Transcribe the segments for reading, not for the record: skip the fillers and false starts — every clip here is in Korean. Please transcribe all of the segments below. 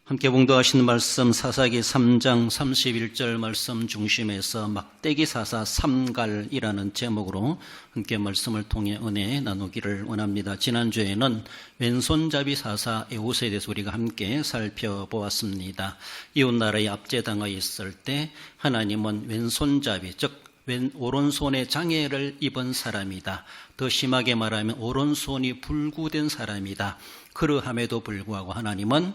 함께 봉독하신 말씀 사사기 3장 31절 말씀 중심에서 막대기 사사 삼갈이라는 제목으로 함께 말씀을 통해 은혜 나누기를 원합니다. 지난주에는 왼손잡이 사사 에훗에 대해서 우리가 함께 살펴보았습니다. 이웃나라의 압제당하에 있을 때 하나님은 왼손잡이 즉 오른손에 장애를 입은 사람이다. 더 심하게 말하면 오른손이 불구된 사람이다. 그러함에도 불구하고 하나님은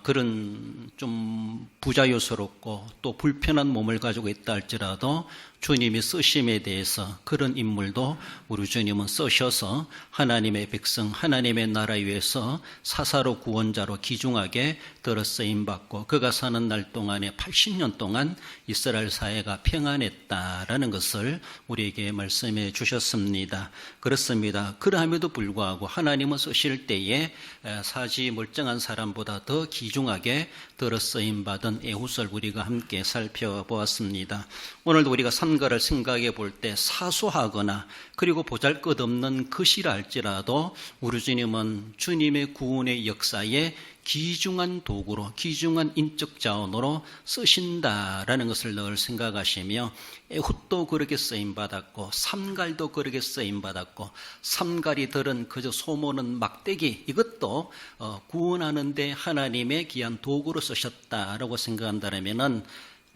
그런 좀 부자유스럽고 또 불편한 몸을 가지고 있다 할지라도 주님이 쓰심에 대해서 그런 인물도 우리 주님은 쓰셔서 하나님의 백성, 하나님의 나라 위에서 사사로 구원자로 귀중하게 들어 쓰임받고 그가 사는 날 동안에 80년 동안 이스라엘 사회가 평안했다라는 것을 우리에게 말씀해 주셨습니다. 그렇습니다. 그러함에도 불구하고 하나님은 쓰실 때에 사지 멀쩡한 사람보다 더 귀중하게 들어 쓰임받은 에훗을 우리가 함께 살펴보았습니다. 오늘도 우리가 삼가를 생각해 볼 때 사소하거나 그리고 보잘것없는 것이라 할지라도 우리 주님은 주님의 구원의 역사에 귀중한 도구로 귀중한 인적 자원으로 쓰신다라는 것을 늘 생각하시며 에훗도 그렇게 쓰임받았고 삼갈도 그렇게 쓰임받았고 삼갈이 들은 그저 소모는 막대기 이것도 구원하는 데 하나님의 귀한 도구로 쓰셨다라고 생각한다면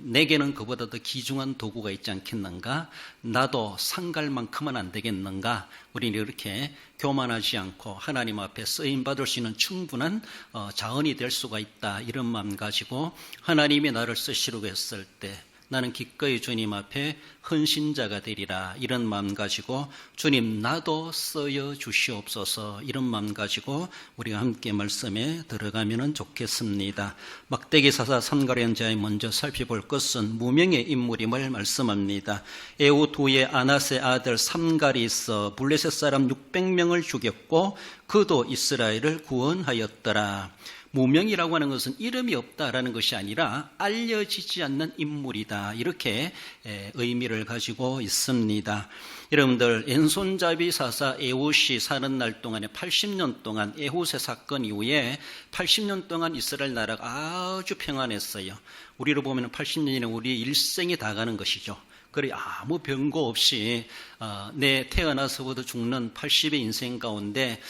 내게는 그보다 더 귀중한 도구가 있지 않겠는가? 나도 상갈만큼은 안 되겠는가? 우리는 이렇게 교만하지 않고 하나님 앞에 쓰임받을 수 있는 충분한 자원이 될 수가 있다. 이런 마음 가지고 하나님이 나를 쓰시려고 했을 때 나는 기꺼이 주님 앞에 헌신자가 되리라. 이런 마음 가지고 주님 나도 쓰여 주시옵소서. 이런 마음 가지고 우리가 함께 말씀에 들어가면 좋겠습니다. 막대기 사사 삼갈의 현자에 먼저 살펴볼 것은 무명의 인물임을 말씀합니다. 에훗 후에 아낫의 아들 삼갈이 있어 블레셋 사람 600명을 죽였고 그도 이스라엘을 구원하였더라. 무명이라고 하는 것은 이름이 없다라는 것이 아니라 알려지지 않는 인물이다. 이렇게 의미를 가지고 있습니다. 여러분들 왼손잡이 사사 에훗이 사는 날 동안에 80년 동안 에훗의 사건 이후에 80년 동안 이스라엘 나라가 아주 평안했어요. 우리로 보면 80년이면 우리의 일생이 다 가는 것이죠. 그래 아무 변고 없이 내 태어나서부터 죽는 80의 인생 가운데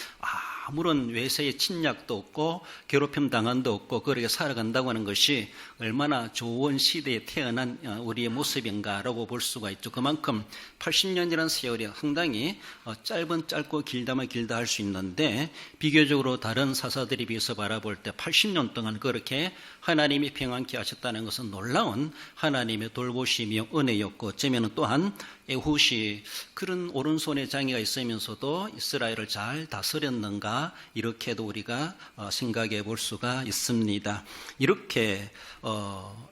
아무런 외세의 침략도 없고 괴롭힘 당한도 없고 그렇게 살아간다고 하는 것이 얼마나 좋은 시대에 태어난 우리의 모습인가라고 볼 수가 있죠. 그만큼 80년이라는 세월이 상당히 짧고 길다면 길다 할 수 있는데 비교적으로 다른 사사들에 비해서 바라볼 때 80년 동안 그렇게 하나님이 평안케 하셨다는 것은 놀라운 하나님의 돌보심이요 은혜였고 어쩌면 또한 에훗이 그런 오른손에 장애가 있으면서도 이스라엘을 잘 다스렸는가 이렇게도 우리가 생각해 볼 수가 있습니다. 이렇게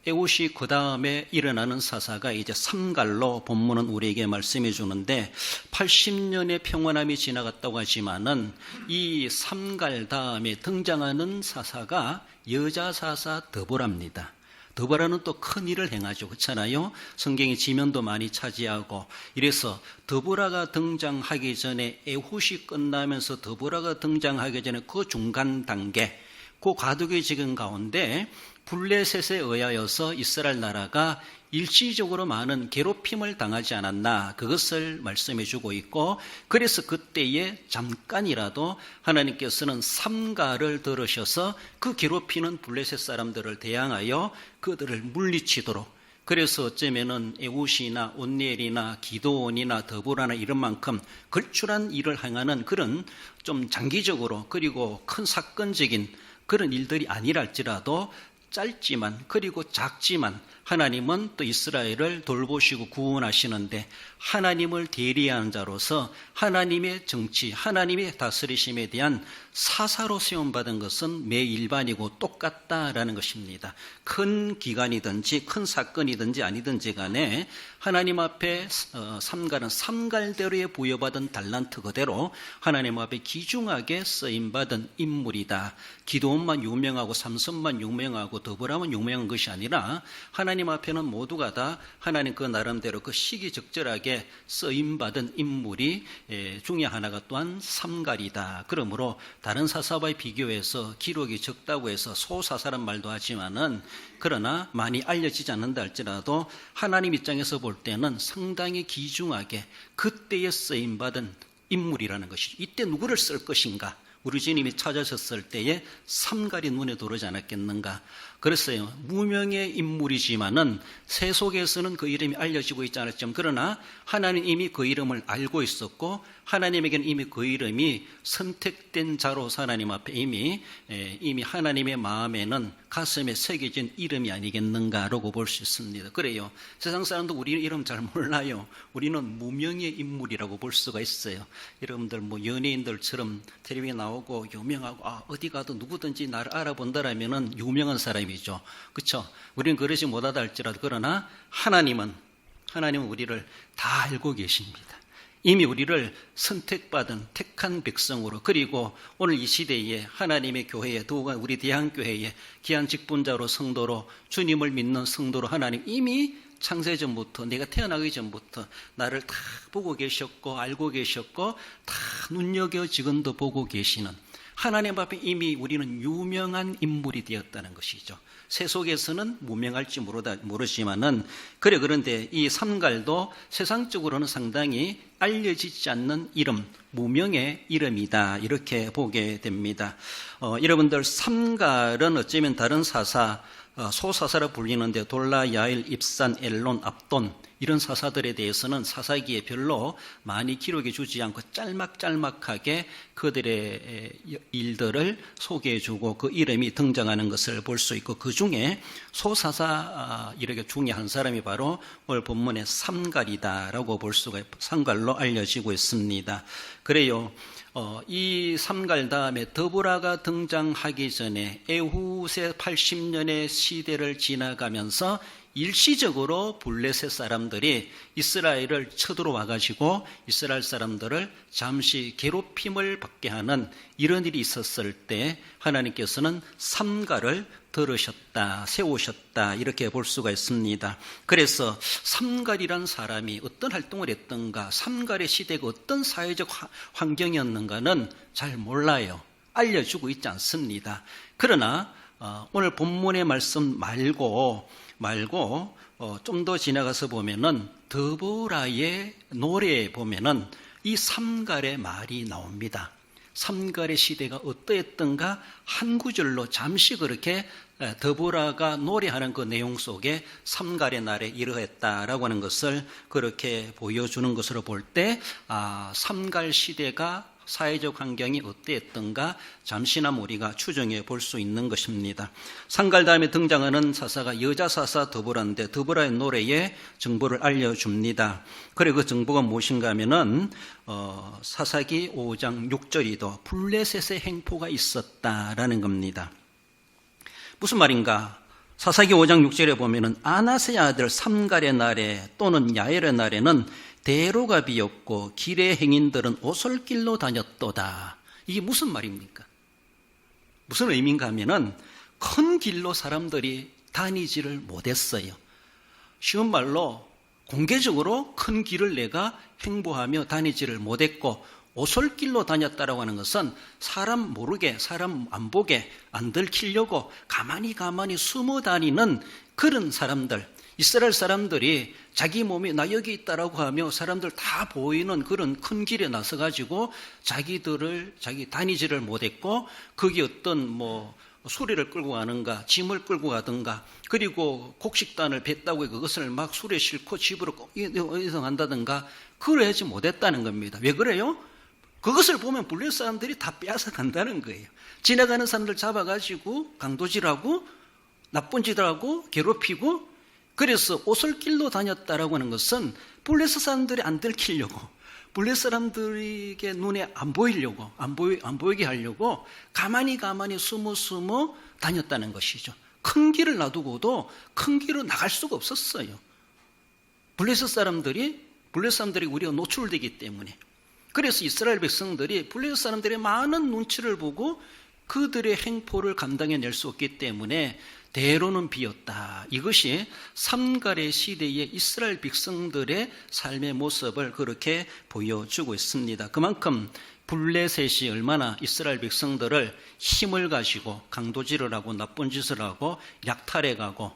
에훗이 그 다음에 일어나는 사사가 이제 삼갈로 본문은 우리에게 말씀해 주는데 80년의 평안함이 지나갔다고 하지만은 이 삼갈 다음에 등장하는 사사가 여자 사사 드보라입니다. 드보라는 또 큰 일을 행하죠. 그렇잖아요. 성경의 지면도 많이 차지하고 이래서 드보라가 등장하기 전에 에훗이 끝나면서 드보라가 등장하기 전에 그 중간 단계 그 과도기 지금 가운데 블레셋에 의하여서 이스라엘 나라가 일시적으로 많은 괴롭힘을 당하지 않았나 그것을 말씀해 주고 있고 그래서 그때에 잠깐이라도 하나님께서는 삼갈을 들으셔서 그 괴롭히는 블레셋 사람들을 대항하여 그들을 물리치도록 그래서 어쩌면은 에훗이나 온니엘이나 기드온이나 드보라나 이런 만큼 걸출한 일을 행하는 그런 좀 장기적으로 그리고 큰 사건적인 그런 일들이 아니랄지라도 짧지만 그리고 작지만 하나님은 또 이스라엘을 돌보시고 구원하시는데 하나님을 대리하는 자로서 하나님의 정치, 하나님의 다스리심에 대한 사사로 세움받은 것은 매 일반이고 똑같다라는 것입니다. 큰 기관이든지 큰 사건이든지 아니든지 간에 하나님 앞에 삼갈은 삼갈대로에 부여받은 달란트 그대로 하나님 앞에 귀중하게 쓰임받은 인물이다. 기드온만 유명하고 삼손만 유명하고 유명하고 드보라만 유명한 것이 아니라 하나님 앞에는 모두가 다 하나님 그 나름대로 그 시기적절하게 쓰임받은 인물이 중에 하나가 또한 삼갈이다. 그러므로 다른 사사와의 비교해서 기록이 적다고 해서 소사사란 말도 하지만은 그러나 많이 알려지지 않는다 할지라도 하나님 입장에서 볼 때는 상당히 귀중하게 그때에 쓰임받은 인물이라는 것이죠. 이때 누구를 쓸 것인가? 우리 주님이 찾아셨을 때에 삼갈이 눈에 들어오지 않았겠는가? 그랬어요. 무명의 인물이지만은 세속에서는 그 이름이 알려지고 있지 않았지만 그러나 하나님 이미 그 이름을 알고 있었고 하나님에게는 이미 그 이름이 선택된 자로 하나님 앞에 이미 하나님의 마음에는 가슴에 새겨진 이름이 아니겠는가라고 볼 수 있습니다. 그래요. 세상 사람도 우리 이름 잘 몰라요. 우리는 무명의 인물이라고 볼 수가 있어요. 여러분들 뭐 연예인들처럼 텔레비에 나오고 유명하고 어디 가도 누구든지 나를 알아본다라면은 유명한 사람이죠. 그렇죠? 우리는 그러지 못하다 할지라도 그러나 하나님은 우리를 다 알고 계십니다. 이미 우리를 선택받은 택한 백성으로 그리고 오늘 이 시대에 하나님의 교회에 더욱 우리 대한교회에 귀한 직분자로 성도로 주님을 믿는 성도로 하나님 이미 창세전부터 내가 태어나기 전부터 나를 다 보고 계셨고 알고 계셨고 다 눈여겨 지금도 보고 계시는 하나님 앞에 이미 우리는 유명한 인물이 되었다는 것이죠. 세속에서는 무명할지 모르지만은 그런데 이 삼갈도 세상적으로는 상당히 알려지지 않는 이름, 무명의 이름이다 이렇게 보게 됩니다. 여러분들 삼갈은 어쩌면 다른 사사, 소사사라 불리는데 돌라, 야일, 입산, 엘론, 압돈 이런 사사들에 대해서는 사사기에 별로 많이 기록해 주지 않고 짤막짤막하게 그들의 일들을 소개해 주고 그 이름이 등장하는 것을 볼 수 있고 그 중에 소사사 이렇게 중에 한 사람이 바로 오늘 본문의 삼갈이다라고 볼 수가 삼갈로 알려지고 있습니다. 그래요. 이 삼갈 다음에 드보라가 등장하기 전에 에훗의 80년의 시대를 지나가면서 일시적으로 블레셋 사람들이 이스라엘을 쳐들어와 가지고 이스라엘 사람들을 잠시 괴롭힘을 받게 하는 이런 일이 있었을 때 하나님께서는 삼갈을 들으셨다, 세우셨다 이렇게 볼 수가 있습니다. 그래서 삼갈이란 사람이 어떤 활동을 했던가, 삼갈의 시대가 어떤 사회적 환경이었는가는 잘 몰라요. 알려주고 있지 않습니다. 그러나 오늘 본문의 말씀 말고 좀 더 지나가서 보면은 드보라의 노래에 보면은 이 삼갈의 말이 나옵니다. 삼갈의 시대가 어떠했던가 한 구절로 잠시 그렇게 드보라가 노래하는 그 내용 속에 삼갈의 날에 이러했다라고 하는 것을 그렇게 보여주는 것으로 볼 때 삼갈 시대가 사회적 환경이 어땠던가 잠시나마 우리가 추정해 볼 수 있는 것입니다. 삼갈 다음에 등장하는 사사가 여자 사사 드보라인데 드보라의 노래에 정보를 알려줍니다. 그래 그 정보가 무엇인가 하면은 사사기 5장 6절이도 블레셋의 행포가 있었다라는 겁니다. 무슨 말인가? 사사기 5장 6절에 보면은 아나스의 아들 삼갈의 날에 또는 야엘의 날에는 대로가 비었고 길의 행인들은 오솔길로 다녔도다. 이게 무슨 말입니까? 무슨 의미인가 하면은 큰 길로 사람들이 다니지를 못했어요. 쉬운 말로 공개적으로 큰 길을 내가 행보하며 다니지를 못했고 오솔길로 다녔다라고 하는 것은 사람 모르게 사람 안 보게 안 들키려고 가만히 숨어 다니는 그런 사람들, 이스라엘 사람들이 자기 몸이 나 여기 있다라고 하며 사람들 다 보이는 그런 큰 길에 나서 가지고 자기 다니지를 못했고 거기 어떤 수레를 끌고 가는가 짐을 끌고 가든가 그리고 곡식단을 뱄다고 그것을 막 수레 싣고 집으로 이동한다든가 그러지 못했다는 겁니다. 왜 그래요? 그것을 보면 블레셋 사람들이 다 빼앗아 간다는 거예요. 지나가는 사람들 잡아가지고 강도질하고 나쁜 짓을 하고 괴롭히고 그래서 오솔길로 다녔다라고 하는 것은 블레셋 사람들이 안 들키려고 블레셋 사람들에게 눈에 안 보이려고 안 보이게 하려고 가만히 숨어 다녔다는 것이죠. 큰 길을 놔두고도 큰 길로 나갈 수가 없었어요. 블레셋 사람들이 우리가 노출되기 때문에. 그래서 이스라엘 백성들이 블레셋 사람들의 많은 눈치를 보고 그들의 행포를 감당해낼 수 없기 때문에 대로는 비었다. 이것이 삼갈의 시대의 이스라엘 백성들의 삶의 모습을 그렇게 보여주고 있습니다. 그만큼 블레셋이 얼마나 이스라엘 백성들을 힘을 가지고 강도질을 하고 나쁜 짓을 하고 약탈해가고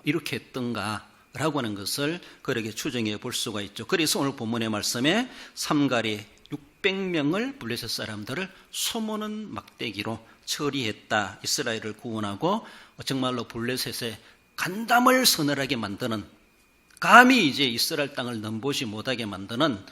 이렇게 했던가라고 하는 것을 그렇게 추정해 볼 수가 있죠. 그래서 오늘 본문의 말씀에 삼갈이 600명을 블레셋 사람들을 소모는 막대기로 처리했다. 이스라엘을 구원하고 정말로 블레셋의 간담을 서늘하게 만드는, 감히 이제 이스라엘 땅을 넘보지 못하게 만드는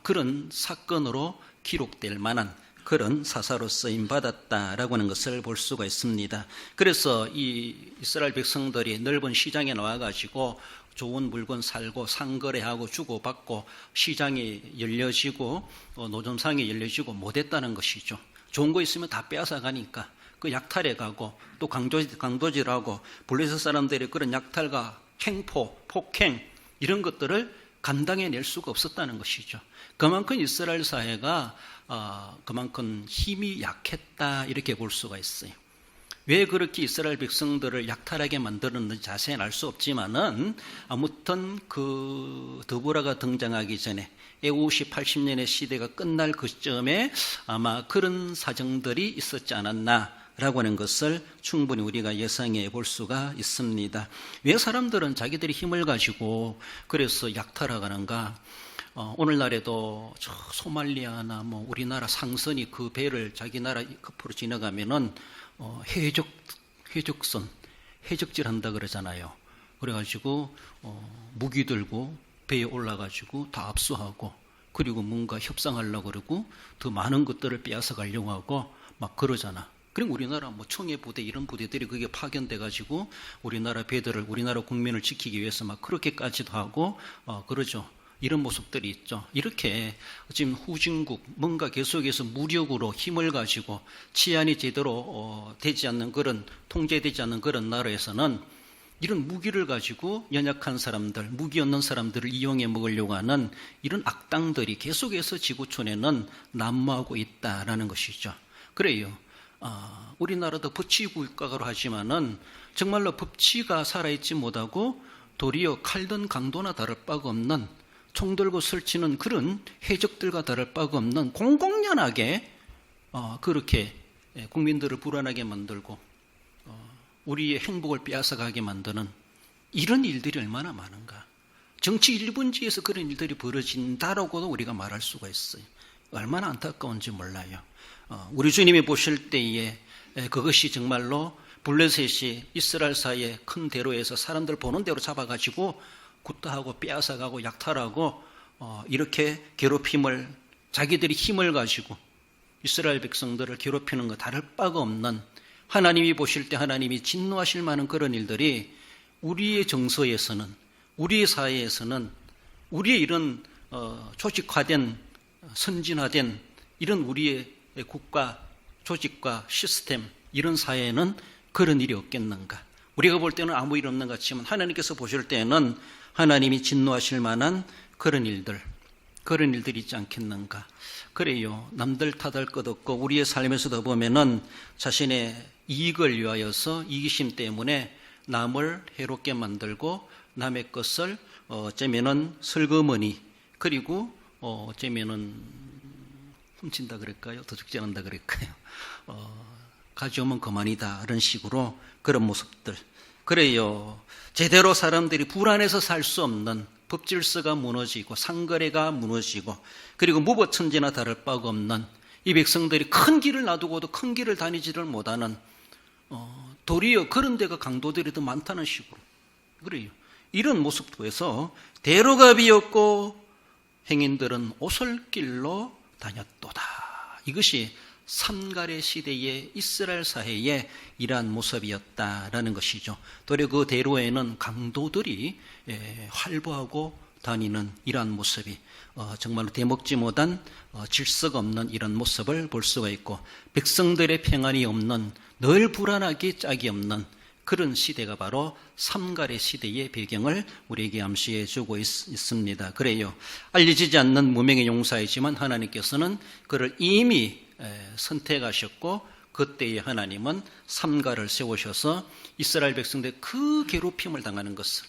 그런 사건으로 기록될 만한 그런 사사로 쓰임받았다라고 하는 것을 볼 수가 있습니다. 그래서 이 이스라엘 백성들이 넓은 시장에 나와가지고 좋은 물건 살고 상거래하고 주고받고 시장이 열려지고 노점상이 열려지고 못했다는 것이죠. 좋은 거 있으면 다 빼앗아가니까 그 약탈해 가고 또 강도질하고 블레셋 사람들의 그런 약탈과 행포, 폭행 이런 것들을 감당해낼 수가 없었다는 것이죠. 그만큼 이스라엘 사회가 그만큼 힘이 약했다 이렇게 볼 수가 있어요. 왜 그렇게 이스라엘 백성들을 약탈하게 만들었는지 자세히는 알 수 없지만은 아무튼 그 드보라가 등장하기 전에 A50, 80년의 시대가 끝날 그 시점에 아마 그런 사정들이 있었지 않았나라고 하는 것을 충분히 우리가 예상해 볼 수가 있습니다. 왜 사람들은 자기들이 힘을 가지고 그래서 약탈하가는가? 오늘날에도 저 소말리아나 뭐 우리나라 상선이 그 배를 자기 나라 옆으로 지나가면은 해적선, 해적질 한다 그러잖아요. 그래가지고 무기 들고 배에 올라가지고 다 압수하고 그리고 뭔가 협상하려고 그러고 더 많은 것들을 빼앗아 가려고 하고 막 그러잖아. 그럼 우리나라 뭐 청해부대 이런 부대들이 그게 파견돼가지고 우리나라 배들을, 우리나라 국민을 지키기 위해서 막 그렇게까지도 하고 그러죠. 이런 모습들이 있죠. 이렇게 지금 후진국 뭔가 계속해서 무력으로 힘을 가지고 치안이 제대로 되지 않는 그런, 통제되지 않는 그런 나라에서는 이런 무기를 가지고 연약한 사람들, 무기 없는 사람들을 이용해 먹으려고 하는 이런 악당들이 계속해서 지구촌에는 난무하고 있다라는 것이죠. 그래요. 우리나라도 법치 국가로 하지만은 정말로 법치가 살아있지 못하고 도리어 칼든 강도나 다를 바가 없는, 총 들고 설치는 그런 해적들과 다를 바가 없는 공공연하게 그렇게 국민들을 불안하게 만들고 우리의 행복을 빼앗아가게 만드는 이런 일들이 얼마나 많은가. 정치 1분지에서 그런 일들이 벌어진다라고도 우리가 말할 수가 있어요. 얼마나 안타까운지 몰라요. 우리 주님이 보실 때에 그것이 정말로 블레셋이 이스라엘 사이의 큰 대로에서 사람들 보는 대로 잡아가지고 굿다하고 빼앗아가고 약탈하고 이렇게 괴롭힘을, 자기들이 힘을 가지고 이스라엘 백성들을 괴롭히는 것 다를 바가 없는, 하나님이 보실 때 하나님이 진노하실 만한 그런 일들이 우리의 정서에서는, 우리의 사회에서는, 우리의 이런 조직화된, 선진화된 이런 우리의 국가 조직과 시스템, 이런 사회에는 그런 일이 없겠는가. 우리가 볼 때는 아무 일 없는 것 같지만 하나님께서 보실 때는 하나님이 진노하실 만한 그런 일들이 있지 않겠는가. 그래요. 남들 탓할 것 없고 우리의 삶에서도 보면은 자신의 이익을 위하여서 이기심 때문에 남을 해롭게 만들고 남의 것을 어쩌면은 슬그머니, 그리고 어쩌면은 훔친다 그럴까요? 도둑질한다 그럴까요? 가져오면 그만이다. 이런 식으로 그런 모습들. 그래요. 제대로 사람들이 불안해서 살 수 없는 법질서가 무너지고 상거래가 무너지고 그리고 무법천지나 다를 바가 없는 이 백성들이 큰 길을 놔두고도 큰 길을 다니지를 못하는 도리어 그런 데가 강도들이 더 많다는 식으로. 그래요. 이런 모습 보여서 대로가 비었고 행인들은 오솔길로 다녔도다. 이것이 삼갈의 시대의 이스라엘 사회의 이러한 모습이었다라는 것이죠. 도리어 그 대로에는 강도들이 활보하고 다니는 이러한 모습이 정말로 대먹지 못한 질서가 없는 이런 모습을 볼 수가 있고, 백성들의 평안이 없는, 늘 불안하기 짝이 없는 그런 시대가 바로 삼갈의 시대의 배경을 우리에게 암시해 주고 있습니다. 그래요. 알려지지 않는 무명의 용사이지만 하나님께서는 그를 이미 선택하셨고 그때에 하나님은 삼가를 세우셔서 이스라엘 백성들의 그 괴롭힘을 당하는 것을,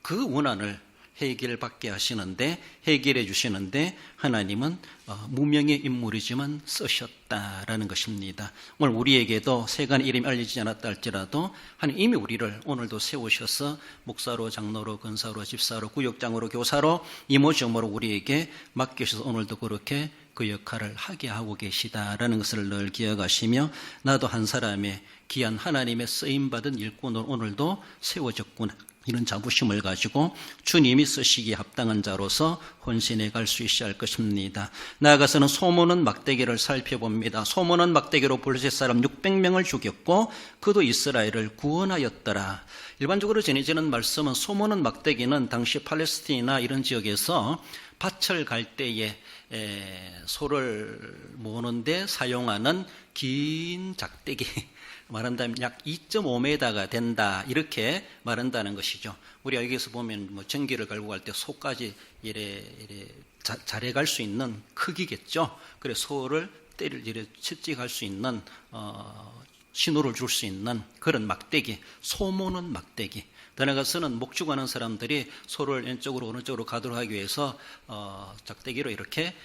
그 원한을 해결받게 하시는데, 해결해 주시는데 하나님은 무명의 인물이지만 쓰셨다라는 것입니다. 오늘 우리에게도 세간의 이름이 알려지지 않았다 할지라도 하나님 이미 우리를 오늘도 세우셔서 목사로, 장로로, 권사로, 집사로, 구역장으로, 교사로, 이모저모로 우리에게 맡기셔서 오늘도 그렇게 그 역할을 하게 하고 계시다라는 것을 늘 기억하시며, 나도 한 사람의 귀한 하나님의 쓰임받은 일꾼으로 오늘도 세워졌구나, 이런 자부심을 가지고 주님이 쓰시기에 합당한 자로서 헌신해 갈 수 있어야 할 것입니다. 나아가서는 소모는 막대기를 살펴봅니다. 소모는 막대기로 블레셋 사람 600명을 죽였고 그도 이스라엘을 구원하였더라. 일반적으로 전해지는 말씀은 소모는 막대기는 당시 팔레스틴이나 이런 지역에서 밭을 갈 때에 소를 모으는데 사용하는 긴 작대기, 말한다면 약 2.5m가 된다, 이렇게 말한다는 것이죠. 우리가 여기서 보면 뭐 전기를 갈고 갈 때 소까지 이래 잘해 갈 수 있는 크기겠죠. 그래서 소를 이래 채찍할 수 있는 신호를 줄 수 있는 그런 막대기, 소모는 막대기. 더 나아가서는 목축하는 사람들이 소를 왼쪽으로 오른쪽으로 가도록 하기 위해서 작대기로 이렇게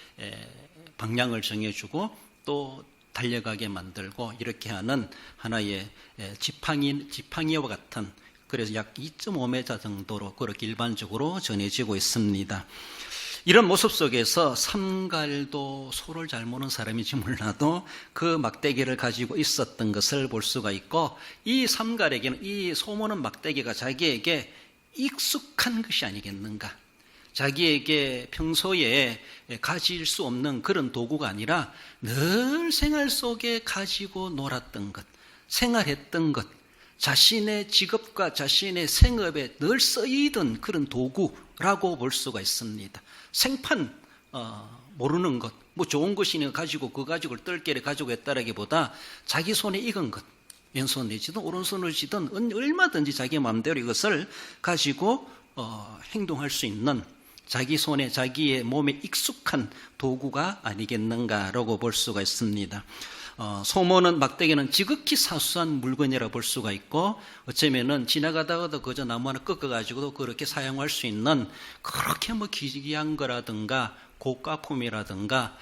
방향을 정해주고 또 달려가게 만들고 이렇게 하는 하나의 지팡이와 같은, 그래서 약 2.5m 정도로 그렇게 일반적으로 전해지고 있습니다. 이런 모습 속에서 삼갈도 소를 잘 모는 사람인지 몰라도 그 막대기를 가지고 있었던 것을 볼 수가 있고, 이 삼갈에게는 이 소모는 막대기가 자기에게 익숙한 것이 아니겠는가, 자기에게 평소에 가질 수 없는 그런 도구가 아니라 늘 생활 속에 가지고 놀았던 것, 생활했던 것, 자신의 직업과 자신의 생업에 늘 쓰이던 그런 도구라고 볼 수가 있습니다. 생판 모르는 것, 뭐 좋은 것이니 가지고 그 가지고 뜰결에 가지고 했다라기보다 자기 손에 익은 것, 왼손 내지든 오른손을 쥐든 얼마든지 자기 마음대로 이것을 가지고 행동할 수 있는, 자기 손에 자기의 몸에 익숙한 도구가 아니겠는가라고 볼 수가 있습니다. 소모는 막대기는 지극히 사소한 물건이라 볼 수가 있고, 어쩌면은 지나가다가도 그저 나무 하나 꺾어가지고도 그렇게 사용할 수 있는 그렇게 뭐 귀한 거라든가 고가품이라든가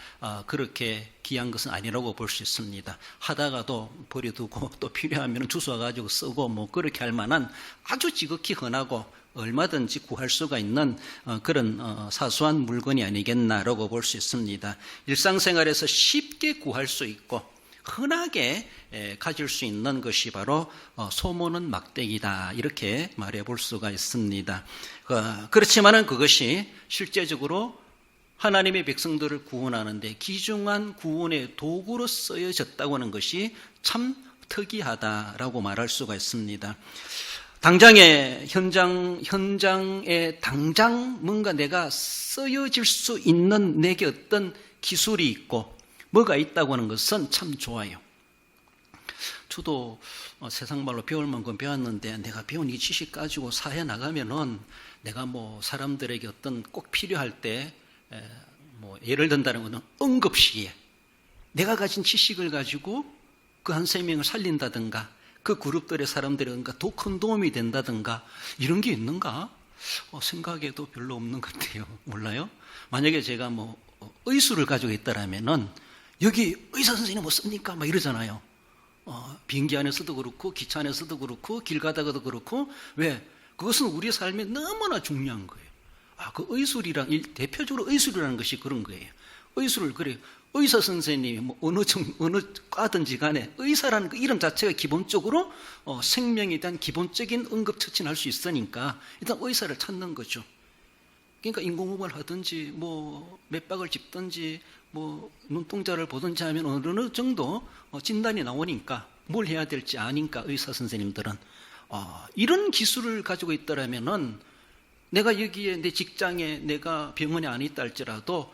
그렇게 귀한 것은 아니라고 볼 수 있습니다. 하다가도 버려두고 또 필요하면 주워가지고 쓰고 뭐 그렇게 할 만한 아주 지극히 흔하고 얼마든지 구할 수가 있는 그런 사소한 물건이 아니겠나라고 볼 수 있습니다. 일상생활에서 쉽게 구할 수 있고 흔하게 가질 수 있는 것이 바로 소모는 막대기다, 이렇게 말해 볼 수가 있습니다. 그렇지만은 그것이 실제적으로 하나님의 백성들을 구원하는 데 귀중한 구원의 도구로 쓰여졌다고 하는 것이 참 특이하다라고 말할 수가 있습니다. 당장에 현장에 당장 뭔가 내가 쓰여질 수 있는 내게 어떤 기술이 있고 뭐가 있다고 하는 것은 참 좋아요. 저도 세상 말로 배울 만큼 배웠는데, 내가 배운 이 지식 가지고 사회 나가면은 내가 뭐 사람들에게 어떤 꼭 필요할 때 뭐 예를 든다는 것은 응급시기에 내가 가진 지식을 가지고 그 한 세 명을 살린다든가 그 그룹들의 사람들이 더 큰 도움이 된다든가 이런 게 있는가? 생각에도 별로 없는 것 같아요. 몰라요? 만약에 제가 뭐 의술을 가지고 있다라면은 여기 의사 선생님 뭐 씁니까? 막 이러잖아요. 비행기 안에서도 그렇고 기차 안에서도 그렇고 길 가다가도 그렇고. 왜? 그것은 우리의 삶에 너무나 중요한 거예요. 그 의술이란, 대표적으로 의술이라는 것이 그런 거예요. 의술을, 그래요. 의사 선생님이 뭐 어느 과든지 간에 의사라는 그 이름 자체가 기본적으로 생명에 대한 기본적인 응급처치는 할 수 있으니까 일단 의사를 찾는 거죠. 그러니까 인공호흡을 하든지 뭐 맥박을 짚든지 뭐 눈동자를 보든지 하면 어느 정도 진단이 나오니까 뭘 해야 될지 아니까 의사 선생님들은 이런 기술을 가지고 있더라면은 내가 여기에 내 직장에 내가 병원에 안 있다 할지라도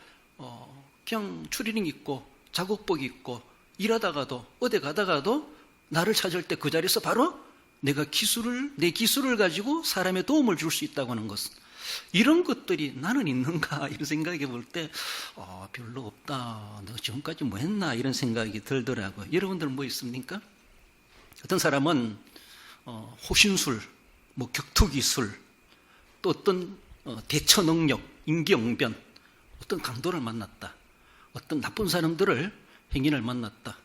그냥 추리닝 입고 작업복 입고 일하다가도 어디 가다가도 나를 찾을 때 그 자리에서 바로 내 기술을 가지고 사람의 도움을 줄 수 있다고 하는 것은 이런 것들이 나는 있는가 이런 생각해 볼 때 별로 없다. 너 지금까지 뭐 했나 이런 생각이 들더라고요. 여러분들 뭐 있습니까? 어떤 사람은 호신술, 뭐 격투기술, 또 어떤 대처능력, 임기응변, 어떤 강도를 만났다. 어떤 나쁜 사람들을, 행인을 만났다.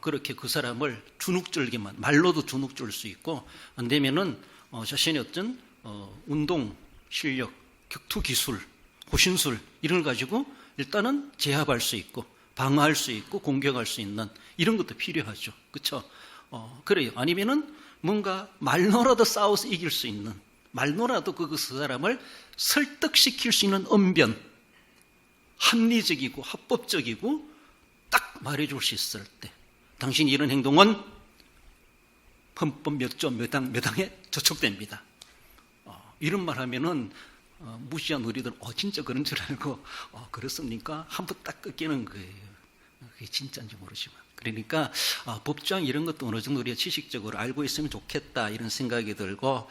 그렇게 그 사람을 주눅들게만, 말로도 주눅들 수 있고, 안 되면은 자신의 어떤 운동 실력, 격투 기술, 호신술 이런 걸 가지고 일단은 제압할 수 있고 방어할 수 있고 공격할 수 있는 이런 것도 필요하죠. 그렇죠? 그래요. 아니면은 뭔가 말로라도 싸워서 이길 수 있는, 말로라도 그 사람을 설득시킬 수 있는 언변, 합리적이고 합법적이고 딱 말해줄 수 있을 때, 당신이 이런 행동은 헌법 몇 조 몇 항에 저촉됩니다. 이런 말 하면은 무시한 우리들 진짜 그런 줄 알고 그렇습니까? 한번 딱 끊기는 거예요. 그게 진짜인지 모르지만. 그러니까 법정 이런 것도 어느 정도 우리가 지식적으로 알고 있으면 좋겠다 이런 생각이 들고,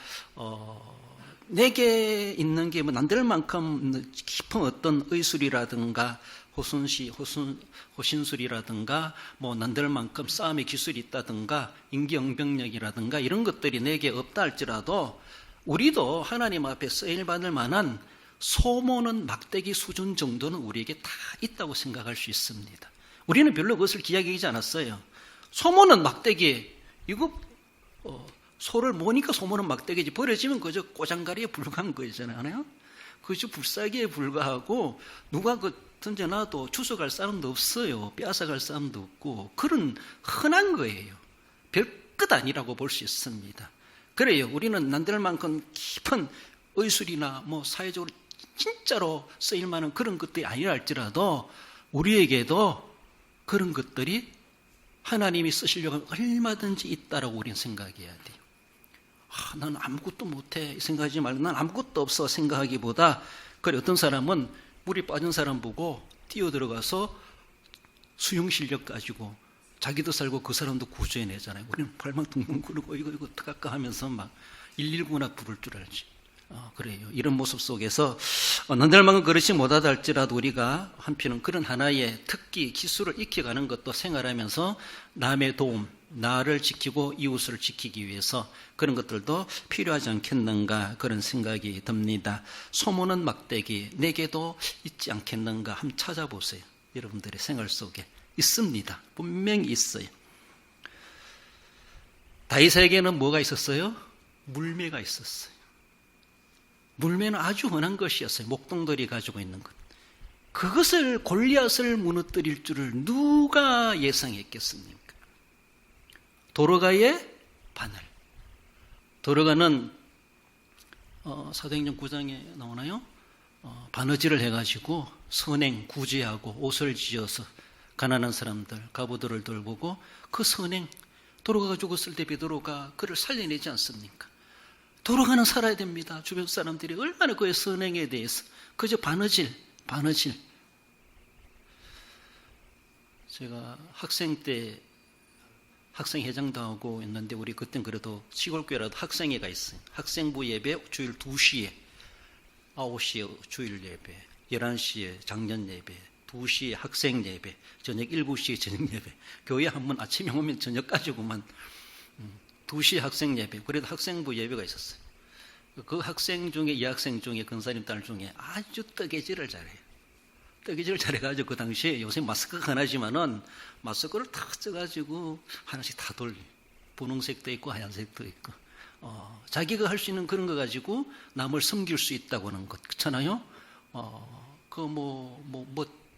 내게 있는 게 뭐 남들 만큼 깊은 어떤 의술이라든가 호신술이라든가 뭐 남들만큼 싸움의 기술이 있다든가 임기응변력이라든가 이런 것들이 내게 없다 할지라도 우리도 하나님 앞에 쓰임받을 만한 소모는 막대기 수준 정도는 우리에게 다 있다고 생각할 수 있습니다. 우리는 별로 그것을 기약하지 않았어요. 소모는 막대기, 이거 소를 모니까 소모는 막대기지, 버려지면 그저 꼬장가리에 불과한 거잖아요. 그저 불사기에 불과하고 누가 던져놔도 주워갈 사람도 없어요. 빼앗아갈 사람도 없고 그런 흔한 거예요. 별것 아니라고 볼 수 있습니다. 그래요. 우리는 남들만큼 깊은 의술이나 뭐 사회적으로 진짜로 쓰일 만한 그런 것들이 아니라 할지라도 우리에게도 그런 것들이 하나님이 쓰시려고 하면 얼마든지 있다라고 우리는 생각해야 돼요. 나는 아무것도 못해 생각하지 말고 난 아무것도 없어 생각하기보다, 그래 어떤 사람은 물이 빠진 사람 보고 뛰어들어가서 수영 실력 가지고 자기도 살고 그 사람도 구조해내잖아요. 우리는 발만 둥둥 구르고 이거 어떡할까 하면서 막 119나 부를 줄 알지. 그래요. 이런 모습 속에서 남들만큼 그렇지 못하다 할지라도 우리가 한편은 그런 하나의 특기, 기술을 익혀가는 것도 생활하면서 남의 도움, 나를 지키고 이웃을 지키기 위해서 그런 것들도 필요하지 않겠는가 그런 생각이 듭니다. 소모는 막대기, 내게도 있지 않겠는가 한번 찾아보세요. 여러분들의 생활 속에 있습니다. 분명히 있어요. 다윗에게는 뭐가 있었어요? 물매가 있었어요. 물매는 아주 흔한 것이었어요. 목동들이 가지고 있는 것. 그것을 골리앗을 무너뜨릴 줄을 누가 예상했겠습니까? 도로가의 바늘. 도로가는 사도행전 9장에 나오나요? 바느질을 해가지고 선행 구제하고 옷을 지어서 가난한 사람들, 가부들을 돌보고 그 선행, 도로가가 죽었을 때 베드로가 그를 살려내지 않습니까? 도로가는 살아야 됩니다. 주변 사람들이 얼마나 그의 선행에 대해서 그저 바느질. 제가 학생 때 학생회장도 하고 있는데 우리 그땐 그래도 시골교회라도 학생회가 있어요. 학생부 예배 주일 2시에 9시에 주일 예배, 11시에 장년 예배, 2시에 학생 예배, 저녁 7시에 저녁 예배. 교회 한 번 아침에 오면 저녁까지고만 2시에 학생 예배. 그래도 학생부 예배가 있었어요. 그 학생 중에, 이 학생 중에, 근사님 딸 중에 아주 뜨개질을 잘해요. 뜨개질을 잘해가지고 그 당시에 요새 마스크가 흔하지만은 마스크를 다 써가지고 하나씩 다 돌려. 분홍색도 있고 하얀색도 있고. 자기가 할 수 있는 그런 거 가지고 남을 섬길 수 있다고 하는 것. 그렇잖아요?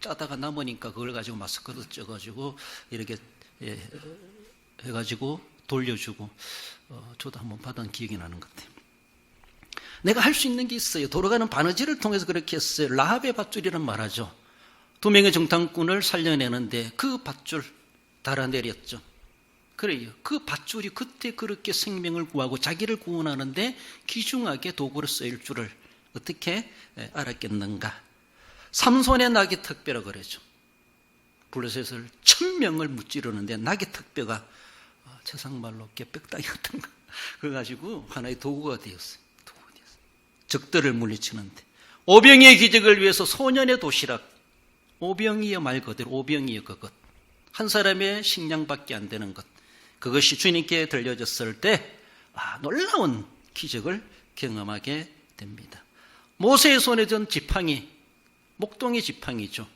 짜다가 남으니까 그걸 가지고 마스크도 쪄가지고 이렇게 해가지고 돌려주고, 저도 한번 받은 기억이 나는 것 같아요. 내가 할 수 있는 게 있어요. 돌아가는 바느질을 통해서 그렇게 했어요. 라합의 밧줄이란 말하죠. 2명의 정탐꾼을 살려내는데 그 밧줄 달아내렸죠. 그래요. 그 밧줄이 그때 그렇게 생명을 구하고 자기를 구원하는데 귀중하게 도구로 쓰일 줄을 어떻게 알았겠는가. 삼손의 낙의 턱뼈라 그러죠. 블레셋을 1000명을 무찌르는데 낙의 턱뼈가 세상말로 뼈딱이 같은 거 그거 가지고 하나의 도구가 되었어요. 적들을 물리치는데, 오병이의 기적을 위해서 소년의 도시락, 오병이여 말 그대로 오병이여 그것, 한 사람의 식량밖에 안 되는 것, 그것이 주님께 들려졌을 때 놀라운 기적을 경험하게 됩니다. 모세의 손에 든 지팡이, 목동의 지팡이죠.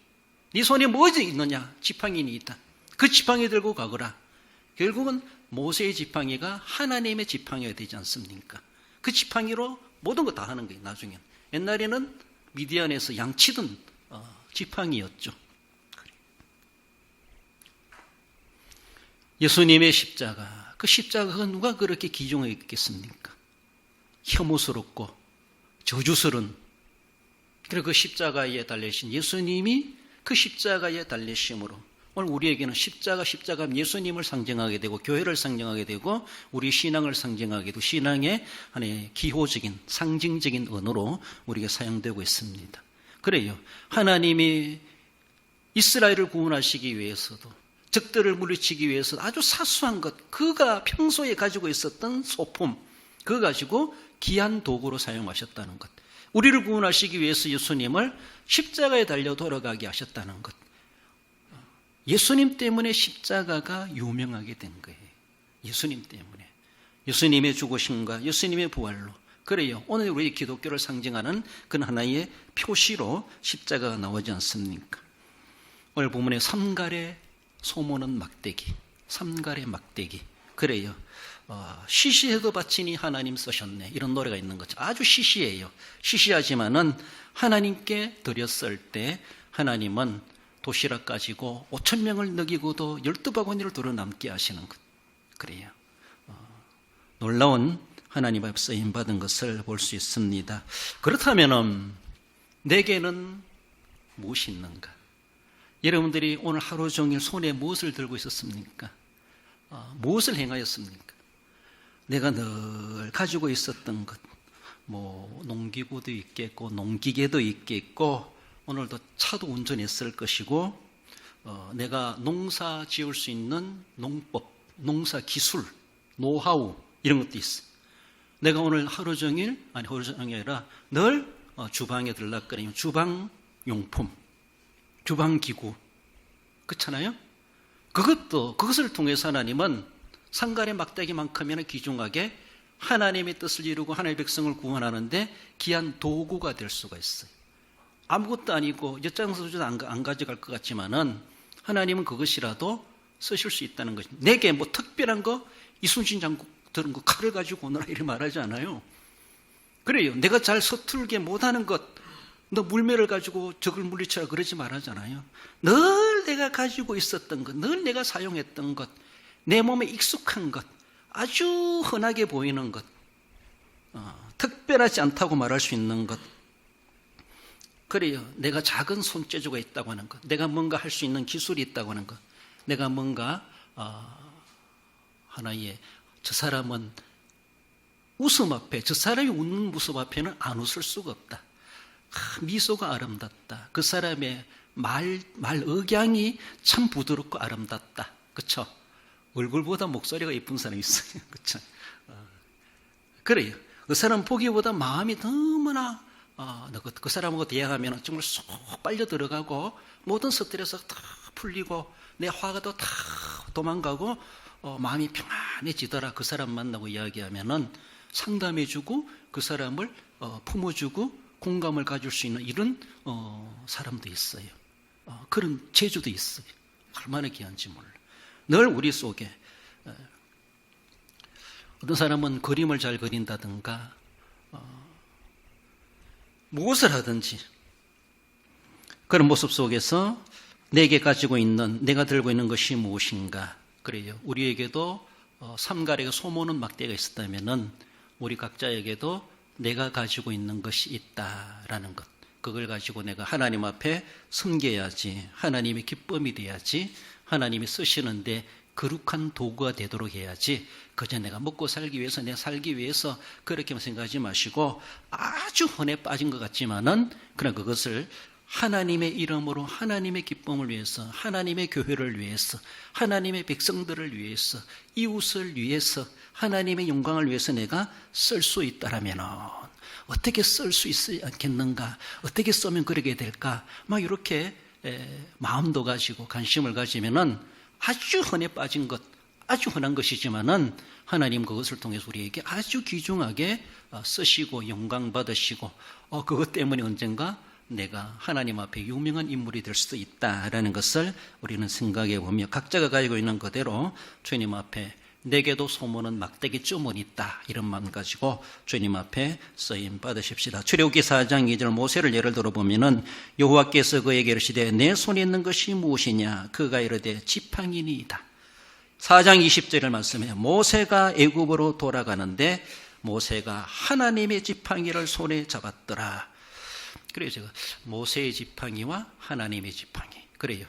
네 손에 뭐지 있느냐? 지팡이니 있다. 그 지팡이 들고 가거라. 결국은 모세의 지팡이가 하나님의 지팡이가 되지 않습니까? 그 지팡이로 모든 거 다 하는 거예요. 나중에는. 옛날에는 미디안에서 양치던 지팡이였죠. 예수님의 십자가, 그 십자가가 누가 그렇게 기종했겠습니까? 혐오스럽고 저주스러운, 그리고 그 십자가에 달리신 예수님이 그 십자가에 달리심으로 오늘 우리에게는 십자가 예수님을 상징하게 되고 교회를 상징하게 되고 우리 신앙을 상징하게 되고 신앙의 하나의 기호적인 상징적인 언어로 우리가 사용되고 있습니다. 그래요. 하나님이 이스라엘을 구원하시기 위해서도 적들을 물리치기 위해서 아주 사소한 것, 그가 평소에 가지고 있었던 소품, 그거 가지고 귀한 도구로 사용하셨다는 것. 우리를 구원하시기 위해서 예수님을 십자가에 달려 돌아가게 하셨다는 것. 예수님 때문에 십자가가 유명하게 된 거예요. 예수님 때문에. 예수님의 죽으심과 예수님의 부활로. 그래요. 오늘 우리 기독교를 상징하는 그런 하나의 표시로 십자가가 나오지 않습니까? 오늘 본문에 삼갈의 소모는 막대기, 삼갈의 막대기. 그래요. 시시해도 바치니 하나님 쓰셨네. 이런 노래가 있는 거죠. 아주 시시해요. 시시하지만은 하나님께 드렸을 때 하나님은 도시락 가지고 5,000명을 먹이고도 12바구니를 들어 남게 하시는 것. 그래요. 놀라운 하나님 앞에 쓰임 받은 것을 볼 수 있습니다. 그렇다면은 내게는 무엇이 있는가? 여러분들이 오늘 하루 종일 손에 무엇을 들고 있었습니까? 무엇을 행하였습니까? 내가 늘 가지고 있었던 것, 농기구도 있겠고 농기계도 있겠고 오늘도 차도 운전했을 것이고 내가 농사 지을 수 있는 농법, 농사 기술, 노하우 이런 것도 있어. 내가 오늘 하루 종일 아니라 늘 주방에 들락거리면 주방용품, 주방기구 그렇잖아요? 그것을 통해서 하나님은 상갈의 막대기만큼이나 귀중하게 하나님의 뜻을 이루고 하나님의 백성을 구원하는데 귀한 도구가 될 수가 있어요. 아무것도 아니고 엿장수도 안 가져갈 것 같지만은 하나님은 그것이라도 쓰실 수 있다는 것입니다. 내게 특별한 거 이순신 장국 들은 거 칼을 가지고 오너라 이렇게 말하지 않아요. 그래요. 내가 잘 서툴게 못하는 것, 너 물매를 가지고 적을 물리쳐라 그러지 말하잖아요. 늘 내가 가지고 있었던 것, 늘 내가 사용했던 것, 내 몸에 익숙한 것, 아주 흔하게 보이는 것, 특별하지 않다고 말할 수 있는 것. 그래요. 내가 작은 손재주가 있다고 하는 것, 내가 뭔가 할 수 있는 기술이 있다고 하는 것, 내가 뭔가 하나의 저 사람은 웃음 앞에, 저 사람이 웃는 모습 앞에는 안 웃을 수가 없다. 미소가 아름답다. 그 사람의 말 억양이 참 부드럽고 아름답다. 그렇죠? 얼굴보다 목소리가 예쁜 사람이 있어요. 그렇죠? 그래요. 그 사람 보기보다 마음이 너무나 그 사람하고 대화하면 정말 쏙 빨려 들어가고 모든 스트레스가 다 풀리고 내 화가 다 도망가고 마음이 평안해지더라. 그 사람 만나고 이야기하면은 상담해주고 그 사람을 품어주고 공감을 가질 수 있는 이런 사람도 있어요. 그런 재주도 있어요. 얼마나 귀한지 몰라. 늘 우리 속에 어떤 사람은 그림을 잘 그린다든가 무엇을 하든지 그런 모습 속에서 내게 가지고 있는, 내가 들고 있는 것이 무엇인가. 그래요. 우리에게도 삼갈의 소모는 막대가 있었다면은 우리 각자에게도 내가 가지고 있는 것이 있다라는 것. 그걸 가지고 내가 하나님 앞에 섬겨야지. 하나님의 기쁨이 돼야지. 하나님이 쓰시는데 거룩한 도구가 되도록 해야지. 그저 내가 먹고 살기 위해서, 내가 살기 위해서 그렇게만 생각하지 마시고 아주 흔해 빠진 것 같지만은 그러나 그것을 하나님의 이름으로 하나님의 기쁨을 위해서, 하나님의 교회를 위해서, 하나님의 백성들을 위해서, 이웃을 위해서, 하나님의 영광을 위해서 내가 쓸 수 있다라면 어떻게 쓸 수 있지 않겠는가? 어떻게 쓰면 그러게 될까? 막 이렇게 마음도 가지고 관심을 가지면은 아주 흔해 빠진 것, 아주 흔한 것이지만은 하나님 그것을 통해서 우리에게 아주 귀중하게 쓰시고 영광 받으시고 그것 때문에 언젠가 내가 하나님 앞에 유명한 인물이 될 수도 있다라는 것을 우리는 생각해 보며 각자가 가지고 있는 그대로 주님 앞에 내게도 소문은 막대기 주문이 있다 이런 마음 가지고 주님 앞에 쓰임 받으십시다. 출애굽기 4장 2절 모세를 예를 들어 보면은 여호와께서 그에게 이르시되 내 손에 있는 것이 무엇이냐? 그가 이르되 지팡이니이다. 4장 20절을 말씀해요. 모세가 애굽으로 돌아가는데 모세가 하나님의 지팡이를 손에 잡았더라. 그래요. 제가 모세의 지팡이와 하나님의 지팡이. 그래요.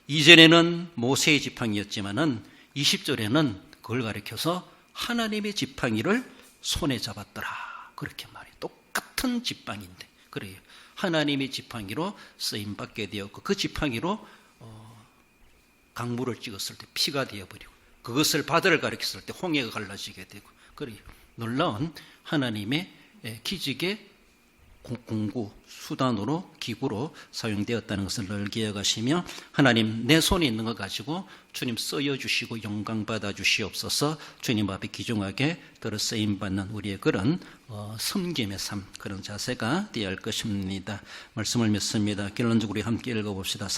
이전에는 모세의 지팡이였지만은 20절에는 그걸 가리켜서 하나님의 지팡이를 손에 잡았더라. 그렇게 말해요. 똑같은 지팡이인데. 그래요. 하나님의 지팡이로 쓰임 받게 되었고 그 지팡이로 강물을 찍었을 때 피가 되어버리고 그것을 바다를 가리켰을 때 홍해가 갈라지게 되고 그래요. 놀라운 하나님의 기적의 공구, 수단으로, 기구로 사용되었다는 것을 늘 기억하시며 하나님 내 손에 있는 것 가지고 주님 쓰여주시고 영광 받아주시옵소서. 주님 앞에 귀중하게 들어 쓰임받는 우리의 그런 섬김의 삶, 그런 자세가 되어야 할 것입니다. 말씀을 믿습니다. 결론적으로 우리 함께 읽어봅시다.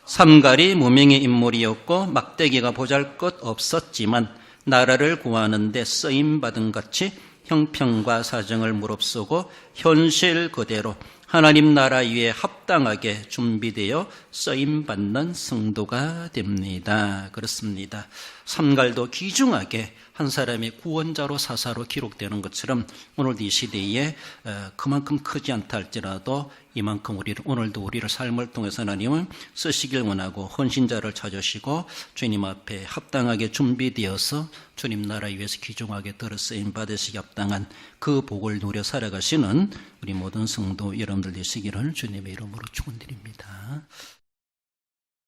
삼갈이 무명의 인물이었고 막대기가 보잘것 없었지만 나라를 구하는 데 쓰임받은 같이 형편과 사정을 무릅쓰고 현실 그대로 하나님 나라 위에 합당하게 준비되어 쓰임받는 성도가 됩니다. 그렇습니다. 삼갈도 귀중하게 한 사람의 구원자로 사사로 기록되는 것처럼 오늘도 이 시대에 그만큼 크지 않다 할지라도 이만큼 오늘도 우리를 삶을 통해서 하나님은 쓰시길 원하고 헌신자를 찾으시고 주님 앞에 합당하게 준비되어서 주님 나라 위에서 귀중하게 들어 쓰임 받으시기 합당한 그 복을 누려 살아가시는 우리 모든 성도 여러분들 되시기를 주님의 이름으로 축원드립니다.